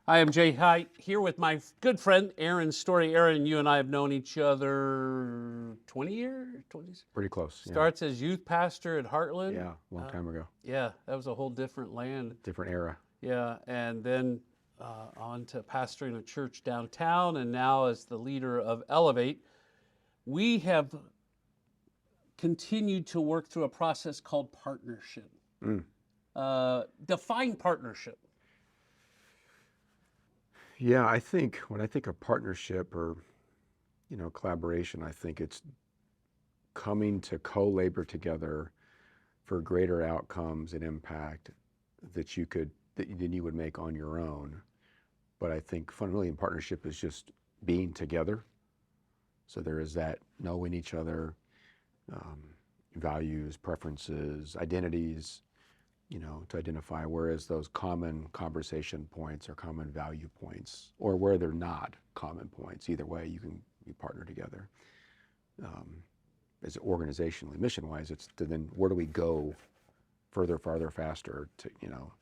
Hi, I'm Jay Height here with my good friend Aaron Story. Aaron, you and I have known each other 20 years? 20, Pretty close, yeah. starts as youth pastor at Heartland. Yeah, long time ago. Yeah, that was a whole different land. Different era. Yeah, and then on to pastoring a church downtown, and now as the leader of Elevate. We have continued to work through a process called partnership. Mm. Define partnership. Yeah, I think when I think of partnership or, collaboration, I think it's coming to co-labor together for greater outcomes and impact than you would make on your own. But I think fundamentally in partnership is just being together. So there is that knowing each other, um, values, preferences, identities, to identify, whereas those common conversation points or common value points, or where they're not common points, either way, you partner together. As organizationally, mission-wise, it's to then where do we go further, farther, faster,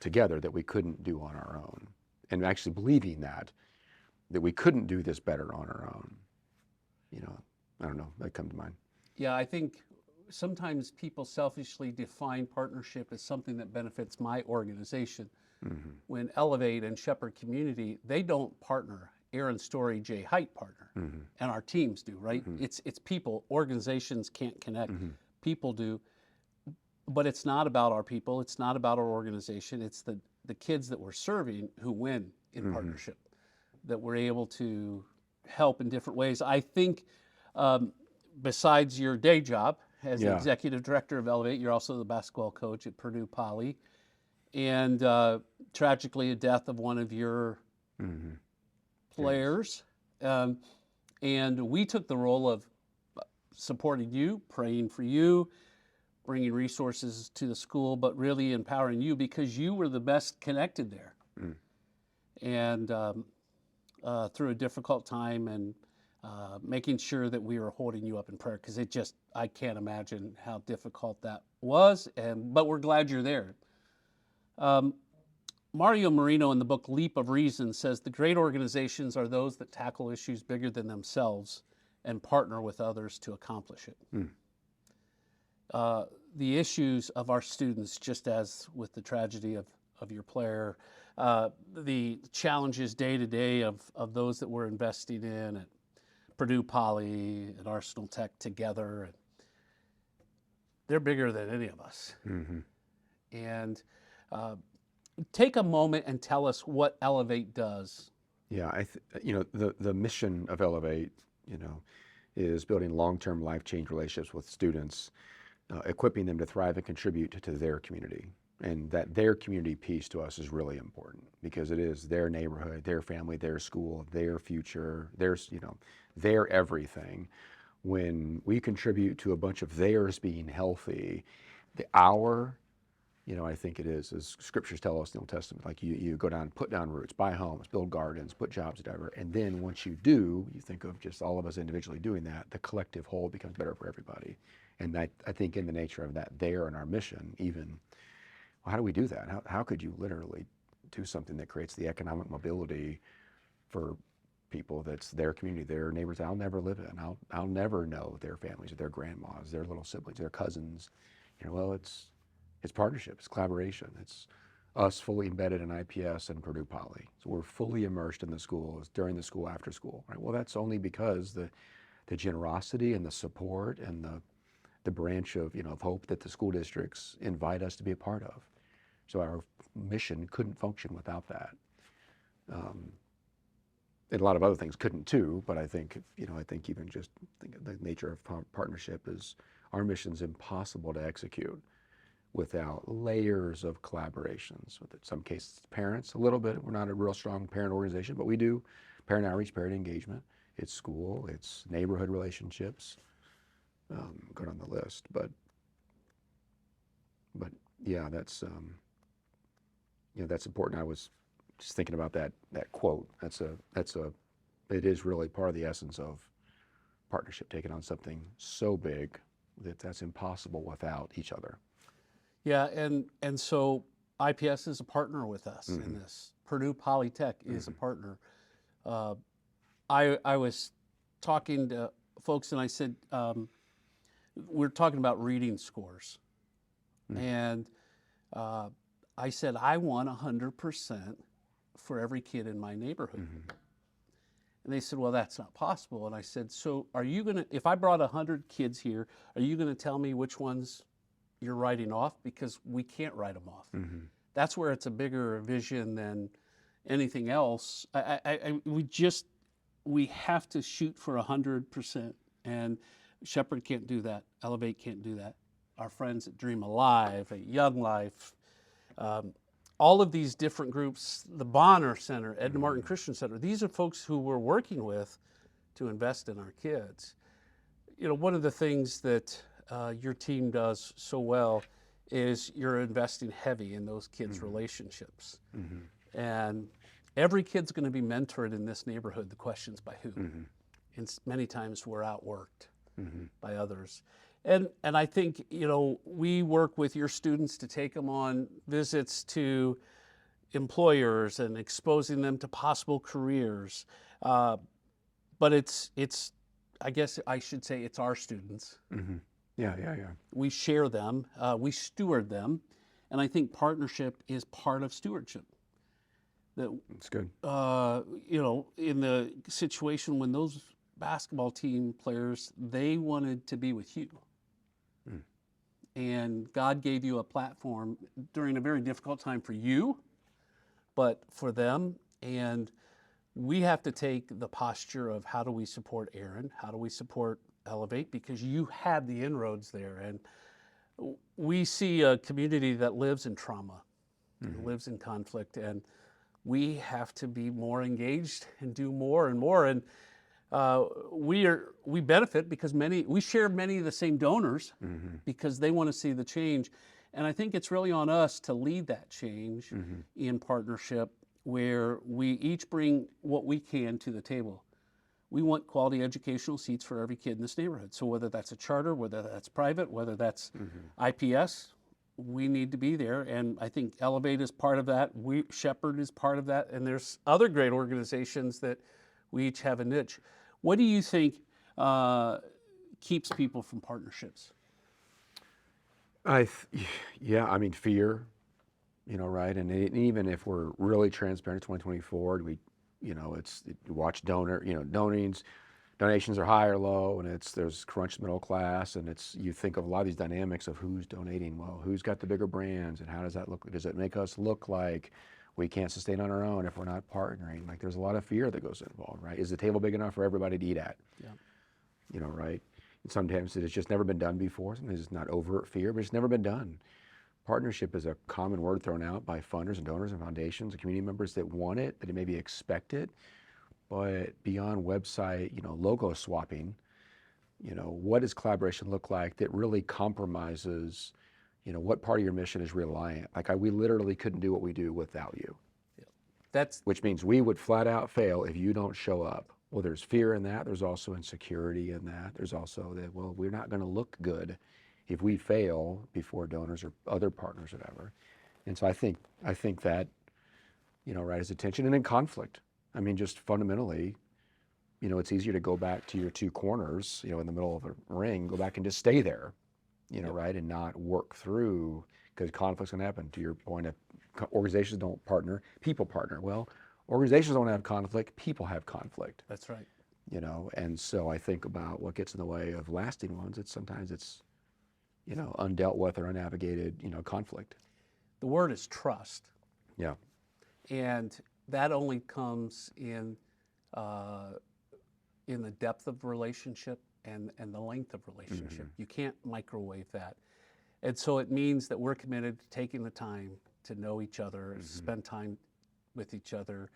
together that we couldn't do on our own, and actually believing that we couldn't do this better on our own. I don't know, that come to mind. Yeah, I think sometimes people selfishly define partnership as something that benefits my organization. Mm-hmm. When Elevate and Shepherd Community, they don't partner. Aaron Story, Jay Height partner, Mm-hmm. and our teams do, right? Mm-hmm. It's people. Organizations can't connect. Mm-hmm. People do, but it's not about our people. It's not about our organization. It's the kids that we're serving who win in Mm-hmm. partnership, that we're able to help in different ways. I think besides your day job as the Yeah. executive director of Elevate, you're also the basketball coach at Purdue Poly, and tragically, a death of one of your Mm-hmm. players. And we took the role of supporting you, praying for you, bringing resources to the school, but really empowering you because you were the best connected there. Mm. And through a difficult time, and making sure that we were holding you up in prayer, because I can't imagine how difficult that was, but we're glad you're there. Mario Marino in the book Leap of Reason says the great organizations are those that tackle issues bigger than themselves and partner with others to accomplish it. Mm. The issues of our students, just as with the tragedy of your player, the challenges day to day of those that we're investing in at Purdue Poly and Arsenal Tech together, and they're bigger than any of us. Mm-hmm. And take a moment and tell us what Elevate does. Yeah, the mission of Elevate, is building long-term life-change relationships with students, equipping them to thrive and contribute to their community. And that their community piece to us is really important because it is their neighborhood, their family, their school, their future, their everything. When we contribute to a bunch of theirs being healthy, I think it is, as scriptures tell us in the Old Testament, like you go down, put down roots, buy homes, build gardens, put jobs, whatever. And then once you do, you think of just all of us individually doing that, the collective whole becomes better for everybody. And I think in the nature of that there in our mission, even, well, how do we do that? How could you literally do something that creates the economic mobility for people that's their community, their neighbors I'll never live in. I'll never know their families, their grandmas, their little siblings, their cousins. Well, it's partnership, it's collaboration. It's us fully embedded in IPS and Purdue Poly. So we're fully immersed in the schools, during the school, after school. Right? Well, that's only because the generosity and the support and the branch of of hope that the school districts invite us to be a part of. So our mission couldn't function without that. And a lot of other things couldn't too, but I think even just the nature of partnership is our mission's impossible to execute without layers of collaborations. With in some cases, parents a little bit. We're not a real strong parent organization, but we do parent outreach, parent engagement. It's school, it's neighborhood relationships. Go down the list, but yeah, that's that's important. I was just thinking about that quote. It is really part of the essence of partnership, taking on something so big that's impossible without each other. Yeah, and so IPS is a partner with us in this. Purdue Polytech is a partner. I was talking to folks and I said, we're talking about reading scores. And I said, I want 100% for every kid in my neighborhood. And they said, well, that's not possible. And I said, so are you going to, if I brought 100 kids here, are you going to tell me which ones you're writing off? Because we can't write them off. That's where it's a bigger vision than anything else. We have to shoot for 100%. And Shepherd can't do that. Elevate can't do that. Our friends at Dream Alive, at Young Life, all of these different groups, the Bonner Center, Edna Martin Christian Center, these are folks who we're working with to invest in our kids. You know, one of the things that your team does so well is you're investing heavy in those kids' relationships. And every kid's going to be mentored in this neighborhood. The question's by who? And many times we're outworked by others. And I think, you know, we work with your students to take them on visits to employers and exposing them to possible careers. But it's, I guess I should say it's our students. Yeah. We share them, we steward them. And I think partnership is part of stewardship. That's good. You know, in the situation when those basketball team players, they wanted to be with you. And God gave you a platform during a very difficult time for you, but for them. And we have to take the posture of how do we support Aaron? How do we support Elevate? Because you had the inroads there. And we see a community that lives in trauma, lives in conflict, and we have to be more engaged and do more and more. And we benefit because we share many of the same donors because they want to see the change. And I think it's really on us to lead that change in partnership where we each bring what we can to the table. We want quality educational seats for every kid in this neighborhood. So whether that's a charter, whether that's private, whether that's IPS, we need to be there. And I think Elevate is part of that. Shepherd is part of that. And there's other great organizations that we each have a niche. What do you think keeps people from partnerships? Yeah, I mean, fear, you know, right? And even if we're really transparent, 2024, you watch donations are high or low, and there's crunched middle class, and you think of a lot of these dynamics of who's donating well, who's got the bigger brands, and how does that look? Does it make us look like we can't sustain on our own if we're not partnering? Like, there's a lot of fear that goes involved, right? Is the table big enough for everybody to eat at? Yeah. You know, right? And sometimes it's just never been done before. Sometimes it's not overt fear, but it's never been done. Partnership is a common word thrown out by funders and donors and foundations and community members that want it, that maybe expect it. But beyond website, logo swapping, what does collaboration look like that really compromises, what part of your mission is reliant? Like, we literally couldn't do what we do without you. Yeah. Which means we would flat out fail if you don't show up. Well, there's fear in that. There's also insecurity in that. There's also that, well, we're not going to look good if we fail before donors or other partners or whatever. And so I think that, right, is attention. And then conflict. I mean, just fundamentally, it's easier to go back to your two corners, in the middle of a ring, go back and just stay there, right, and not work through, because conflict's going to happen. To your point, organizations don't partner, people partner. Well, organizations don't have conflict, people have conflict. That's right. And so I think about what gets in the way of lasting ones. Sometimes it's undealt with or unnavigated, conflict. The word is trust. Yeah. And that only comes in the depth of relationship and the length of relationship. Mm-hmm. You can't microwave that. And so it means that we're committed to taking the time to know each other, spend time with each other.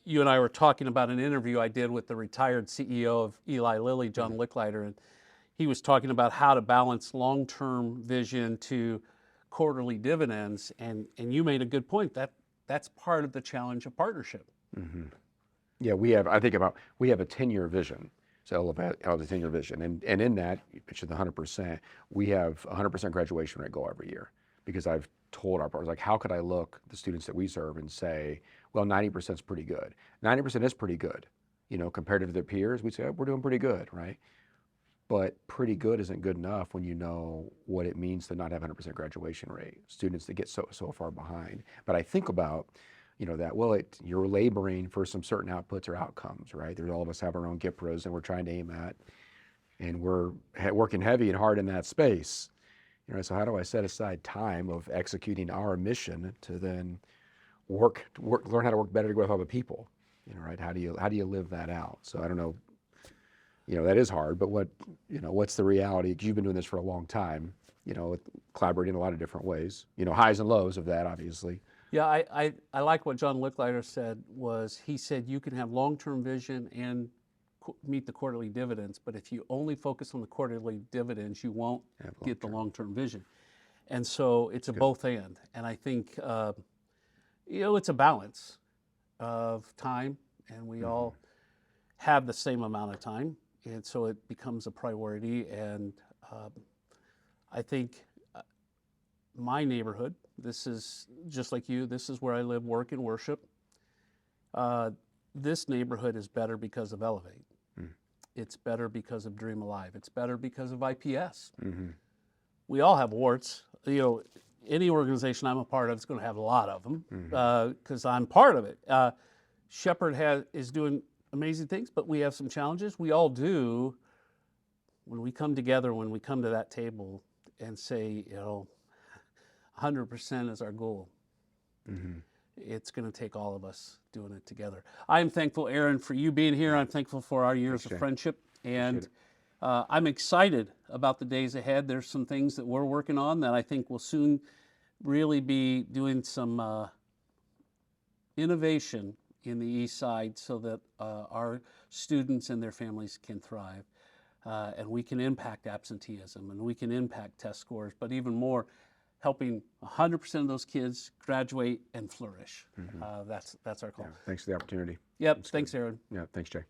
You and I were talking about an interview I did with the retired CEO of Eli Lilly, John Licklider, and he was talking about how to balance long-term vision to quarterly dividends. And you made a good point. That's part of the challenge of partnership. Mm-hmm. Yeah, we have a 10-year vision. So Elevate has a 10-year vision. And in that, which is the 100%, we have 100% graduation rate goal every year. Because I've told our partners, like, how could I look the students that we serve and say, well, 90% is pretty good. 90% is pretty good, compared to their peers. We'd say, oh, we're doing pretty good, right? But pretty good isn't good enough when you know what it means to not have 100% graduation rate, students that get so far behind. But I think about, that, well, you're laboring for some certain outputs or outcomes, right? There's all of us have our own GIPRAs and we're trying to aim at, and we're working heavy and hard in that space. So how do I set aside time of executing our mission to then learn how to work better together with other people, right? How do you live that out? So I don't know, that is hard, but what's the reality? Because you've been doing this for a long time, collaborating in a lot of different ways, highs and lows of that, obviously. Yeah, I like what John Licklider said. He said you can have long-term vision and meet the quarterly dividends, but if you only focus on the quarterly dividends, you won't get the long-term vision. And so it's a both and I think it's a balance of time, and we all have the same amount of time, and so it becomes a priority. And I think my neighborhood, this is just like you, this is where I live, work, and worship. This neighborhood is better because of Elevate. It's better because of Dream Alive. It's better because of IPS. We all have warts. Any organization I'm a part of is going to have a lot of them because I'm part of it. Shepherd is doing amazing things, but we have some challenges. We all do. When we come together, when we come to that table and say, 100% is our goal, it's going to take all of us doing it together. I'm thankful, Aaron, for you being here. I'm thankful for our years of friendship, and I'm excited about the days ahead. There's some things that we're working on that I think will soon really be doing some innovation in the East Side so that our students and their families can thrive, and we can impact absenteeism, and we can impact test scores, but even more, helping 100% of those kids graduate and flourish. That's our call. Yeah, thanks for the opportunity. Yep, thanks, Aaron. Yeah, thanks, Jay.